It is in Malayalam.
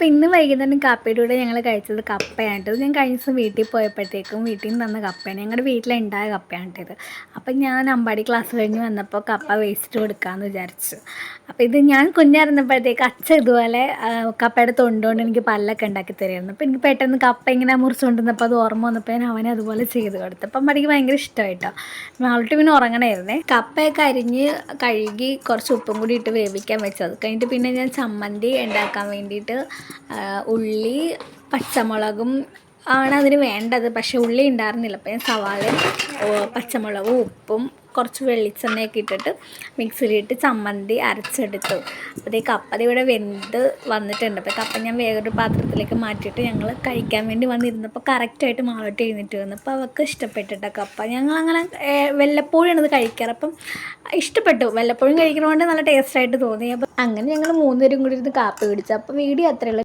അപ്പോൾ ഇന്ന് വൈകുന്നേരം കാപ്പിയുടെ കൂടെ ഞങ്ങൾ കഴിച്ചത് കപ്പയാണ്. ഞാൻ കഴിഞ്ഞ ദിവസം വീട്ടിൽ പോയപ്പോഴത്തേക്കും വീട്ടിൽ നിന്ന് തന്ന കപ്പയാണ്. ഞങ്ങളുടെ വീട്ടിലുണ്ടായ കപ്പയാണ് ഇത്. അപ്പം ഞാൻ അമ്പാടി ക്ലാസ് കഴിഞ്ഞ് വന്നപ്പോൾ കപ്പ വേസ്റ്റ് കൊടുക്കാമെന്ന് വിചാരിച്ചു. അപ്പോൾ ഇത് ഞാൻ കുഞ്ഞായിരുന്നപ്പോഴത്തേക്ക് അച്ഛൻ ഇതുപോലെ കപ്പയുടെ തൊണ്ടുകൊണ്ട് എനിക്ക് പല്ലൊക്കെ ഉണ്ടാക്കി തരുമായിരുന്നു. അപ്പോൾ എനിക്ക് പെട്ടെന്ന് കപ്പ ഇങ്ങനെ മുറിച്ചുകൊണ്ടിരുന്നപ്പോൾ അത് ഓർമ്മ വന്നപ്പോൾ ഞാൻ അവനെ അതുപോലെ ചെയ്ത് കൊടുത്തു. അപ്പം അമ്മടിക്ക് ഭയങ്കര ഇഷ്ടമായിട്ടോ. നാളോട്ട് പിന്നെ ഉറങ്ങണമായിരുന്നേ. കപ്പയൊക്കെ അരിഞ്ഞ് കഴുകി കുറച്ച് ഉപ്പും കൂടി ഇട്ട് വേവിക്കാൻ വെച്ചത് കഴിഞ്ഞിട്ട് പിന്നെ ഞാൻ ചമ്മന്തി ഉണ്ടാക്കാൻ വേണ്ടിയിട്ട് ഉള്ളി പച്ചമുളകും ആണ് അതിന് വേണ്ടത്. പക്ഷേ ഉള്ളി ഉണ്ടായിരുന്നില്ല. അപ്പോൾ ഞാൻ സവാളയും പച്ചമുളകും ഉപ്പും കുറച്ച് വെളിച്ചെണ്ണയൊക്കെ ഇട്ടിട്ട് മിക്സിയിലിട്ട് ചമ്മന്തി അരച്ചെടുത്തു. അപ്പോൾ കപ്പ ഇവിടെ വെന്ത് വന്നിട്ടുണ്ട്. അപ്പോൾ കപ്പ ഞാൻ വേറൊരു പാത്രത്തിലേക്ക് മാറ്റിയിട്ട് ഞങ്ങൾ കഴിക്കാൻ വേണ്ടി വന്നിരുന്നപ്പോൾ കറക്റ്റായിട്ട് മാവോട്ട് എഴുന്നേറ്റ് വന്നു. അപ്പോൾ അവർക്ക് ഇഷ്ടപ്പെട്ടിട്ട കപ്പ. ഞങ്ങളങ്ങനെ വല്ലപ്പോഴും ഇത് കഴിക്കാറ്. അപ്പം ഇഷ്ടപ്പെട്ടു. വല്ലപ്പോഴും കഴിക്കുന്നതുകൊണ്ട് നല്ല ടേസ്റ്റായിട്ട് തോന്നി. അപ്പം അങ്ങനെ ഞങ്ങൾ 3 പേരും കൂടി ഇരുന്ന് കാപ്പി കുടിച്ചു. അപ്പോൾ വീഡിയോ അത്രയുള്ളൂ.